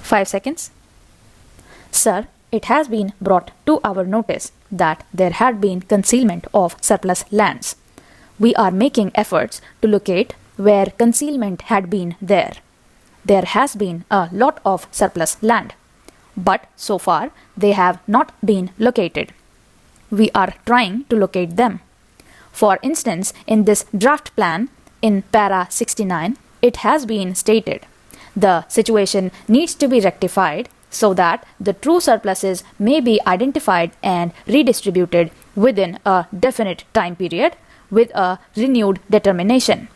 5 seconds. Sir, it has been brought to our notice that there had been concealment of surplus lands. We are making efforts to locate where concealment had been there. There has been a lot of surplus land, but so far they have not been located. We are trying to locate them. For instance, in this draft plan in para 69, it has been stated the situation needs to be rectified so that the true surpluses may be identified and redistributed within a definite time period with a renewed determination.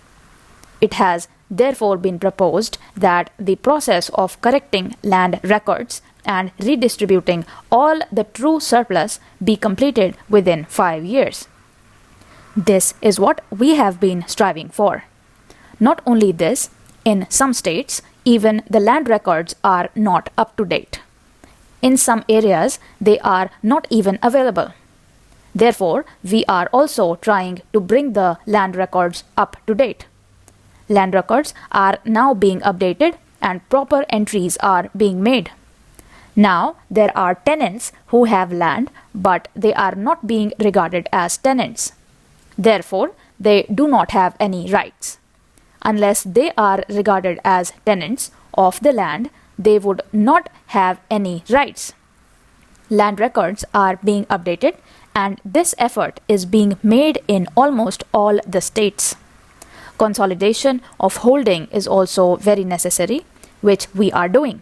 It has therefore been proposed that the process of correcting land records and redistributing all the true surplus be completed within 5 years. This is what we have been striving for. Not only this, in some states, even the land records are not up to date. In some areas, they are not even available. Therefore, we are also trying to bring the land records up to date. Land records are now being updated and proper entries are being made. Now, there are tenants who have land, but they are not being regarded as tenants. Therefore, they do not have any rights. Unless they are regarded as tenants of the land, they would not have any rights. Land records are being updated, and this effort is being made in almost all the states. Consolidation of holding is also very necessary, which we are doing.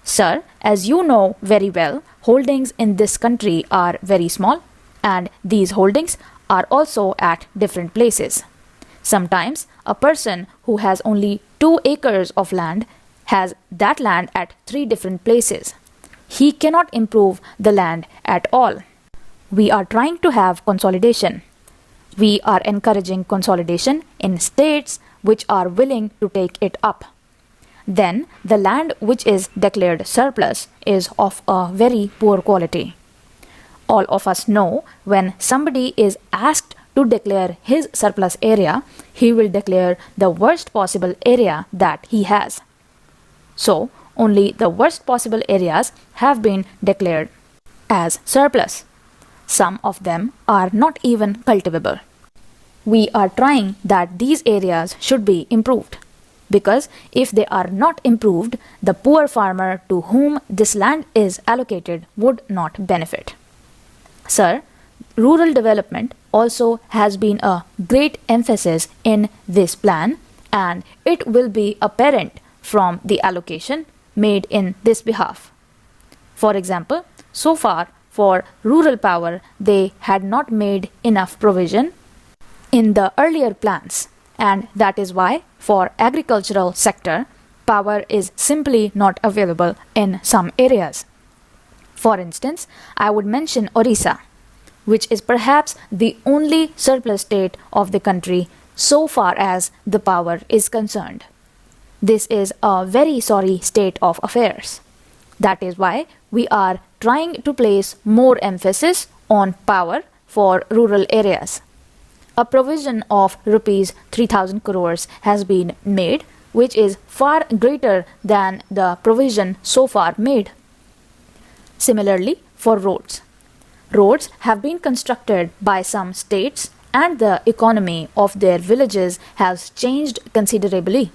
Sir, as you know very well, holdings in this country are very small, and these holdings are also at different places. Sometimes a person who has only 2 acres of land has that land at 3 different places. He cannot improve the land at all. We are trying to have consolidation. We are encouraging consolidation in states which are willing to take it up. Then the land which is declared surplus is of a very poor quality. All of us know when somebody is asked to declare his surplus area, he will declare the worst possible area that he has. So, only the worst possible areas have been declared as surplus. Some of them are not even cultivable. We are trying that these areas should be improved, because if they are not improved, the poor farmer to whom this land is allocated would not benefit. Sir, rural development also has been a great emphasis in this plan, and it will be apparent from the allocation made in this behalf. For example, so far for rural power, they had not made enough provision in the earlier plans, and that is why for agricultural sector, power is simply not available in some areas. For instance, I would mention Orissa, which is perhaps the only surplus state of the country so far as the power is concerned. This is a very sorry state of affairs. That is why we are trying to place more emphasis on power for rural areas. A provision of rupees 3,000 crores has been made, which is far greater than the provision so far made. Similarly, for roads. Roads have been constructed by some states, and the economy of their villages has changed considerably.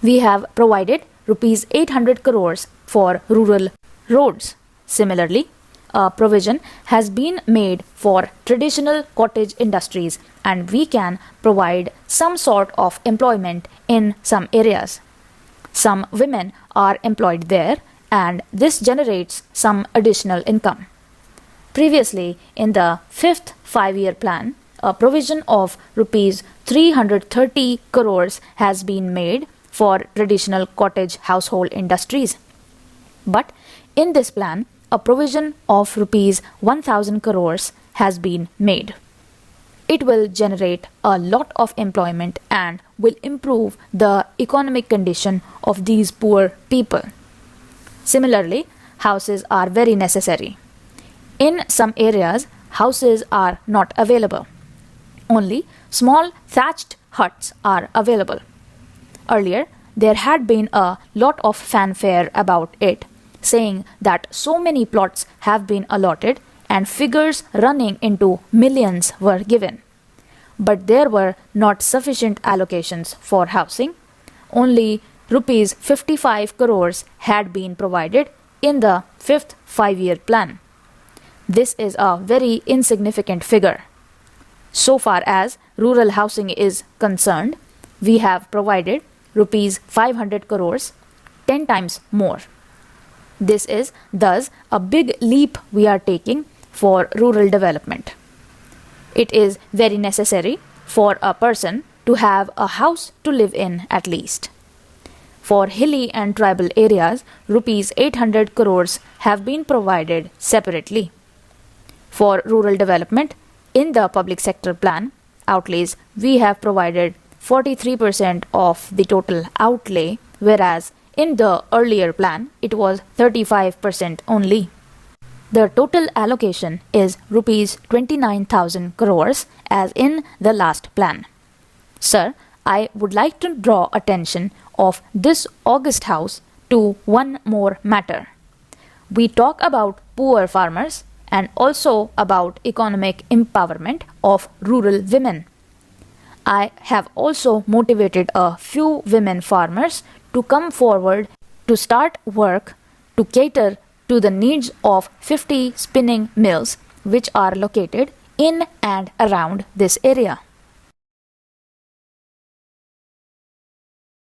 We have provided rupees 800 crores for rural roads. Similarly, a provision has been made for traditional cottage industries, and we can provide some sort of employment in some areas. Some women are employed there, and this generates some additional income. Previously, in the 5th 5-year plan, a provision of rupees 330 crores has been made for traditional cottage household industries. But in this plan, a provision of rupees 1,000 crores has been made. It will generate a lot of employment and will improve the economic condition of these poor people. Similarly, houses are very necessary. In some areas, houses are not available. Only small thatched huts are available. Earlier, there had been a lot of fanfare about it, saying that so many plots have been allotted and figures running into millions were given. But there were not sufficient allocations for housing. Only rupees 55 crores had been provided in the fifth 5-year plan. This is a very insignificant figure. So far as rural housing is concerned, we have provided rupees 500 crores, 10 times more. This is thus a big leap we are taking for rural development. It is very necessary for a person to have a house to live in at least. For hilly and tribal areas, rupees 800 crores have been provided separately. For rural development, in the public sector plan outlays, we have provided 43% of the total outlay, whereas in the earlier plan, it was 35% only. The total allocation is rupees 29,000 crores as in the last plan. Sir, I would like to draw attention of this august house to one more matter. We talk about poor farmers and also about economic empowerment of rural women. I have also motivated a few women farmers to come forward to start work to cater to the needs of 50 spinning mills which are located in and around this area.